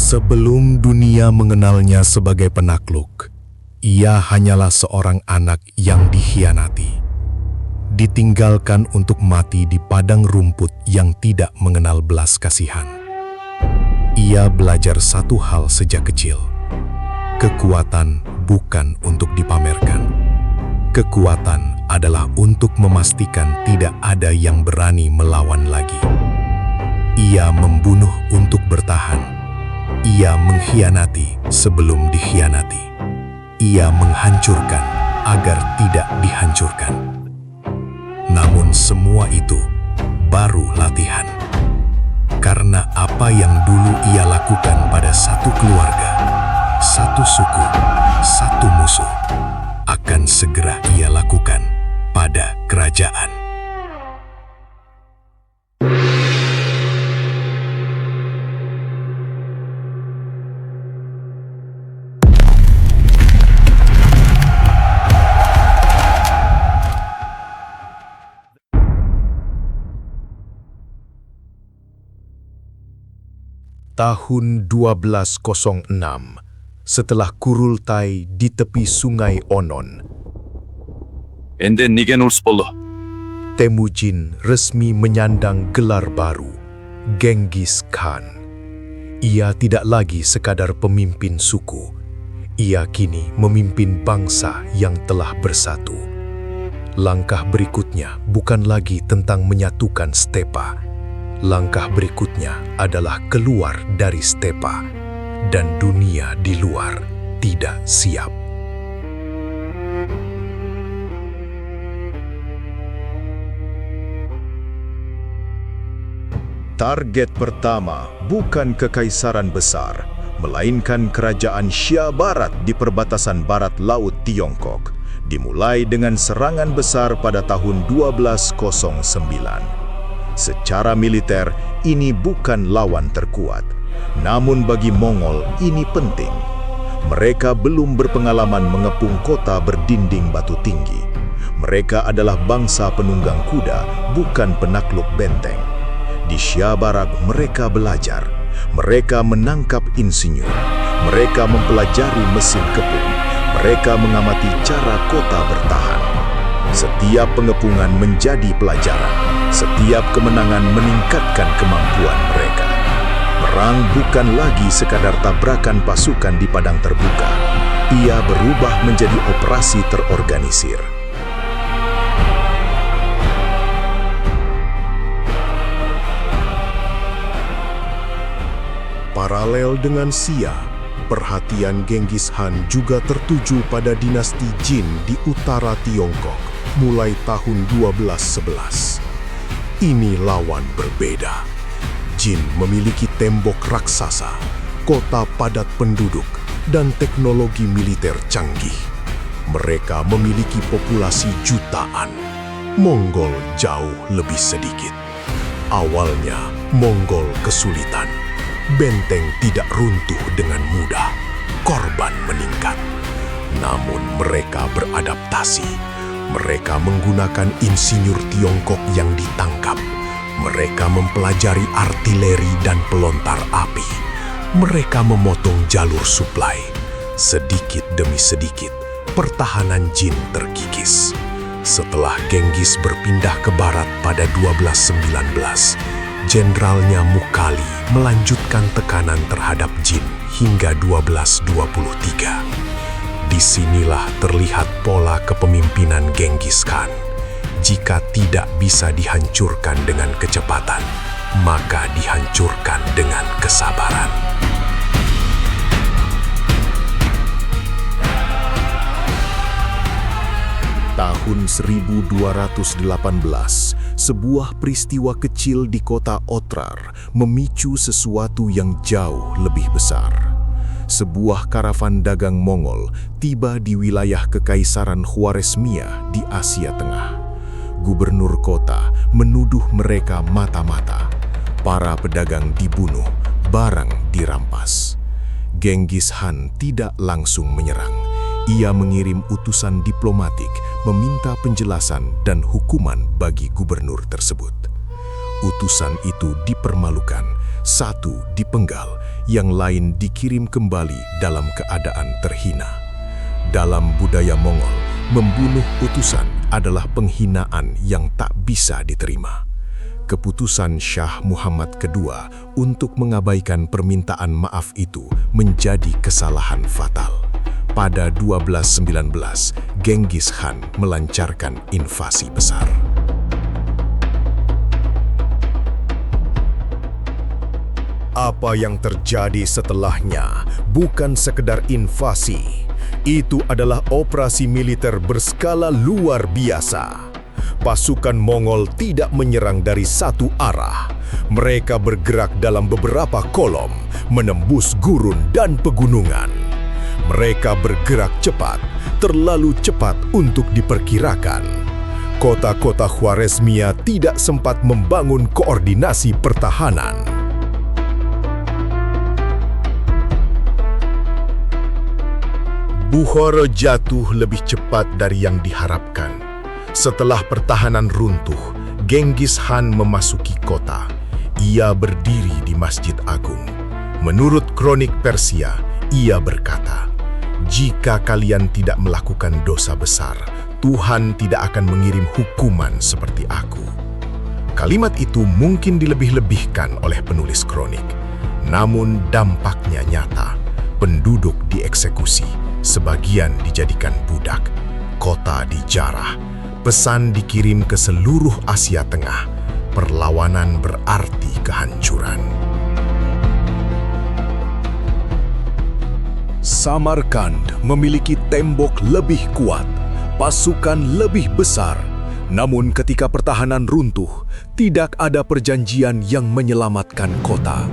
Sebelum dunia mengenalnya sebagai penakluk, ia hanyalah seorang anak yang dikhianati, ditinggalkan untuk mati di padang rumput yang tidak mengenal belas kasihan. Ia belajar satu hal sejak kecil: kekuatan bukan untuk dipamerkan. Kekuatan adalah untuk memastikan tidak ada yang berani melawan lagi. Ia membunuh untuk bertahan. Ia mengkhianati sebelum dikhianati. Ia menghancurkan agar tidak dihancurkan. Namun semua itu baru latihan. Karena apa yang dulu ia lakukan pada satu keluarga, satu suku, satu musuh, akan segera ia lakukan pada kerajaan. Tahun 1206, setelah Kurultai di tepi sungai Onon, Enden nigen ulspolo. Temujin resmi menyandang gelar baru, Genghis Khan. Ia tidak lagi sekadar pemimpin suku, ia kini memimpin bangsa yang telah bersatu. Langkah berikutnya bukan lagi tentang menyatukan stepa. Langkah berikutnya adalah keluar dari stepa, dan dunia di luar tidak siap. Target pertama bukan kekaisaran besar, melainkan kerajaan Xia Barat di perbatasan barat Laut Tiongkok, dimulai dengan serangan besar pada tahun 1209. Secara militer, ini bukan lawan terkuat. Namun bagi Mongol, ini penting. Mereka belum berpengalaman mengepung kota berdinding batu tinggi. Mereka adalah bangsa penunggang kuda, bukan penakluk benteng. Di Xia Barat, mereka belajar. Mereka menangkap insinyur. Mereka mempelajari mesin kepung. Mereka mengamati cara kota bertahan. Setiap pengepungan menjadi pelajaran. Setiap kemenangan meningkatkan kemampuan mereka. Perang bukan lagi sekadar tabrakan pasukan di padang terbuka. Ia berubah menjadi operasi terorganisir. Paralel dengan Xia, perhatian Genghis Khan juga tertuju pada dinasti Jin di utara Tiongkok mulai tahun 1211. Ini lawan berbeda. Jin memiliki tembok raksasa, kota padat penduduk, dan teknologi militer canggih. Mereka memiliki populasi jutaan. Mongol jauh lebih sedikit. Awalnya, Mongol kesulitan. Benteng tidak runtuh dengan mudah. Korban meningkat. Namun mereka beradaptasi. Mereka menggunakan insinyur Tiongkok yang ditangkap. Mereka mempelajari artileri dan pelontar api. Mereka memotong jalur suplai. Sedikit demi sedikit, pertahanan Jin terkikis. Setelah Genghis berpindah ke barat pada 1219, jenderalnya Mukhali melanjutkan tekanan terhadap Jin hingga 1223. Disinilah terlihat pola kepemimpinan Genghis Khan. Jika tidak bisa dihancurkan dengan kecepatan, maka dihancurkan dengan kesabaran. Tahun 1218, sebuah peristiwa kecil di kota Otrar memicu sesuatu yang jauh lebih besar. Sebuah karavan dagang Mongol tiba di wilayah Kekaisaran Khwarezmia di Asia Tengah. Gubernur kota menuduh mereka mata-mata. Para pedagang dibunuh, barang dirampas. Genghis Khan tidak langsung menyerang. Ia mengirim utusan diplomatik meminta penjelasan dan hukuman bagi gubernur tersebut. Utusan itu dipermalukan, satu dipenggal, yang lain dikirim kembali dalam keadaan terhina. Dalam budaya Mongol, membunuh utusan adalah penghinaan yang tak bisa diterima. Keputusan Shah Muhammad II untuk mengabaikan permintaan maaf itu menjadi kesalahan fatal. Pada 1219, Genghis Khan melancarkan invasi besar. Apa yang terjadi setelahnya bukan sekedar invasi. Itu adalah operasi militer berskala luar biasa. Pasukan Mongol tidak menyerang dari satu arah. Mereka bergerak dalam beberapa kolom, menembus gurun dan pegunungan. Mereka bergerak cepat, terlalu cepat untuk diperkirakan. Kota-kota Khwarezmia tidak sempat membangun koordinasi pertahanan. Bukhara jatuh lebih cepat dari yang diharapkan. Setelah pertahanan runtuh, Genghis Khan memasuki kota. Ia berdiri di Masjid Agung. Menurut kronik Persia, ia berkata, "Jika kalian tidak melakukan dosa besar, Tuhan tidak akan mengirim hukuman seperti aku." Kalimat itu mungkin dilebih-lebihkan oleh penulis kronik. Namun dampaknya nyata. Penduduk dieksekusi, sebagian dijadikan budak, kota dijarah, pesan dikirim ke seluruh Asia Tengah. Perlawanan berarti kehancuran. Samarkand memiliki tembok lebih kuat, pasukan lebih besar. Namun ketika pertahanan runtuh, tidak ada perjanjian yang menyelamatkan kota.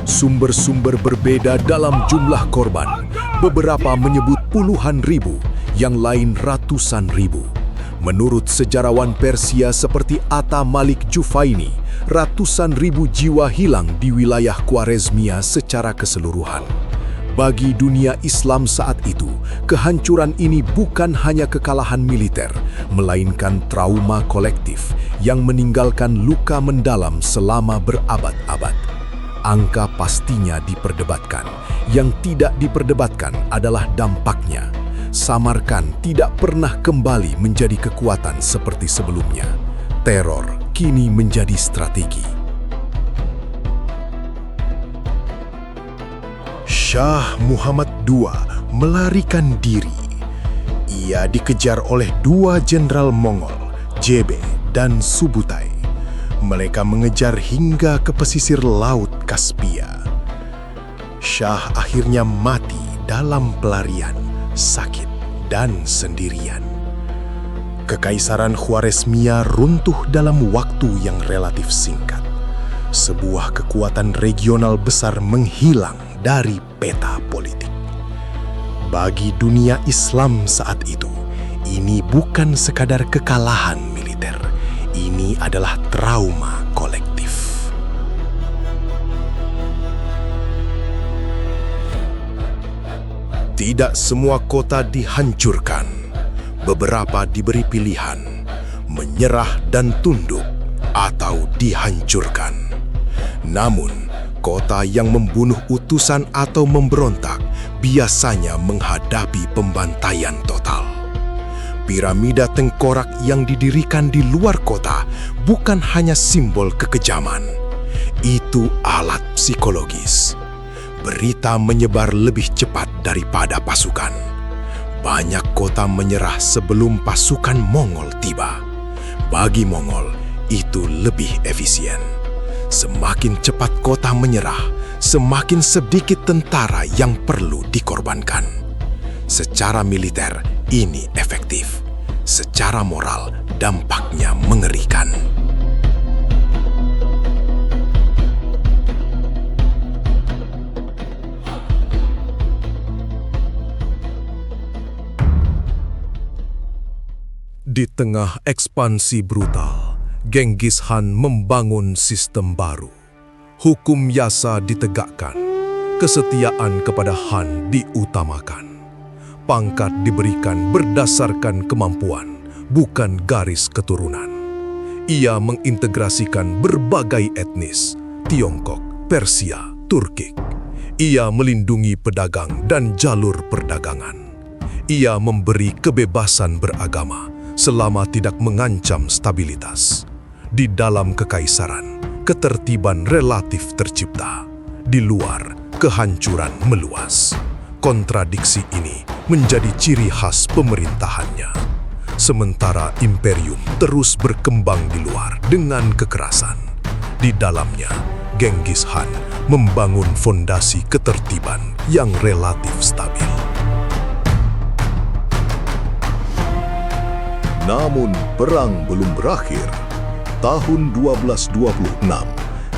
Sumber-sumber berbeda dalam jumlah korban. Beberapa menyebut puluhan ribu, yang lain ratusan ribu. Menurut sejarawan Persia seperti Atta Malik Jufaini, ratusan ribu jiwa hilang di wilayah Khwarezmia secara keseluruhan. Bagi dunia Islam saat itu, kehancuran ini bukan hanya kekalahan militer, melainkan trauma kolektif yang meninggalkan luka mendalam selama berabad-abad. Angka pastinya diperdebatkan. Yang tidak diperdebatkan adalah dampaknya. Samarkand tidak pernah kembali menjadi kekuatan seperti sebelumnya. Teror kini menjadi strategi. Shah Muhammad II melarikan diri. Ia dikejar oleh dua jenderal Mongol, Jebe dan Subutai. Mereka mengejar hingga ke pesisir Laut Kaspia. Shah akhirnya mati dalam pelarian, sakit dan sendirian. Kekaisaran Khwarezmia runtuh dalam waktu yang relatif singkat. Sebuah kekuatan regional besar menghilang dari peta politik. Bagi dunia Islam saat itu, ini bukan sekadar kekalahan militer. Ini adalah trauma kolektif. Tidak semua kota dihancurkan. Beberapa diberi pilihan, menyerah dan tunduk atau dihancurkan. Namun, kota yang membunuh utusan atau memberontak biasanya menghadapi pembantaian total. Piramida tengkorak yang didirikan di luar kota bukan hanya simbol kekejaman. Itu alat psikologis. Berita menyebar lebih cepat daripada pasukan. Banyak kota menyerah sebelum pasukan Mongol tiba. Bagi Mongol, itu lebih efisien. Semakin cepat kota menyerah, semakin sedikit tentara yang perlu dikorbankan. Secara militer, ini efektif. Secara moral, dampaknya mengerikan. Di tengah ekspansi brutal, Genghis Khan membangun sistem baru. Hukum yasa ditegakkan, kesetiaan kepada Khan diutamakan. Pangkat diberikan berdasarkan kemampuan, bukan garis keturunan. Ia mengintegrasikan berbagai etnis, Tiongkok, Persia, Turkik. Ia melindungi pedagang dan jalur perdagangan. Ia memberi kebebasan beragama selama tidak mengancam stabilitas. Di dalam kekaisaran, ketertiban relatif tercipta. Di luar, kehancuran meluas. Kontradiksi ini menjadi ciri khas pemerintahannya. Sementara imperium terus berkembang di luar dengan kekerasan. Di dalamnya, Genghis Khan membangun fondasi ketertiban yang relatif stabil. Namun perang belum berakhir. Tahun 1226,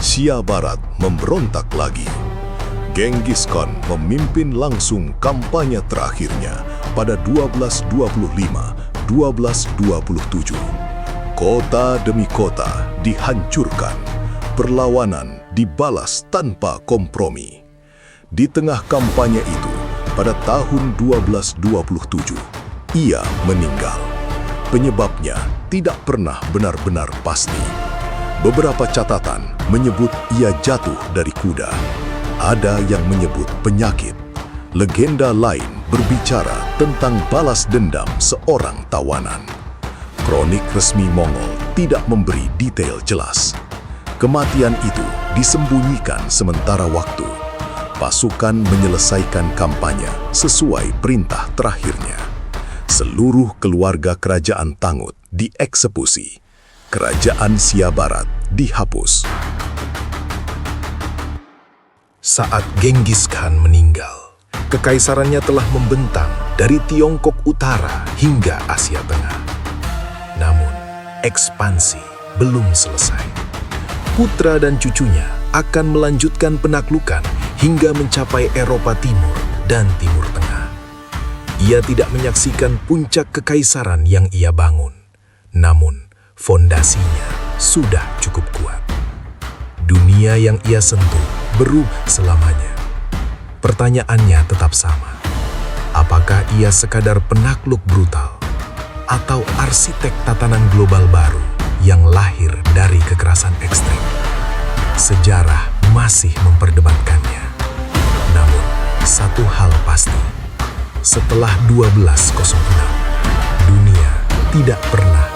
Xia Barat memberontak lagi. Genghis Khan memimpin langsung kampanye terakhirnya pada 1225-1227. Kota demi kota dihancurkan. Perlawanan dibalas tanpa kompromi. Di tengah kampanye itu, pada tahun 1227, ia meninggal. Penyebabnya tidak pernah benar-benar pasti. Beberapa catatan menyebut ia jatuh dari kuda. Ada yang menyebut penyakit. Legenda lain berbicara tentang balas dendam seorang tawanan. Kronik resmi Mongol tidak memberi detail jelas. Kematian itu disembunyikan sementara waktu. Pasukan menyelesaikan kampanye sesuai perintah terakhirnya. Seluruh keluarga kerajaan Tangut dieksekusi. Kerajaan Xia Barat dihapus. Saat Genghis Khan meninggal, kekaisarannya telah membentang dari Tiongkok Utara hingga Asia Tengah. Namun, ekspansi belum selesai. Putra dan cucunya akan melanjutkan penaklukan hingga mencapai Eropa Timur dan Timur Tengah. Ia tidak menyaksikan puncak kekaisaran yang ia bangun. Namun, fondasinya sudah cukup kuat. Dunia yang ia sentuh berubah selamanya. Pertanyaannya tetap sama. Apakah ia sekadar penakluk brutal atau arsitek tatanan global baru yang lahir dari kekerasan ekstrem? Sejarah masih memperdebatkannya. Namun, satu hal pasti. Setelah 1206, dunia tidak pernah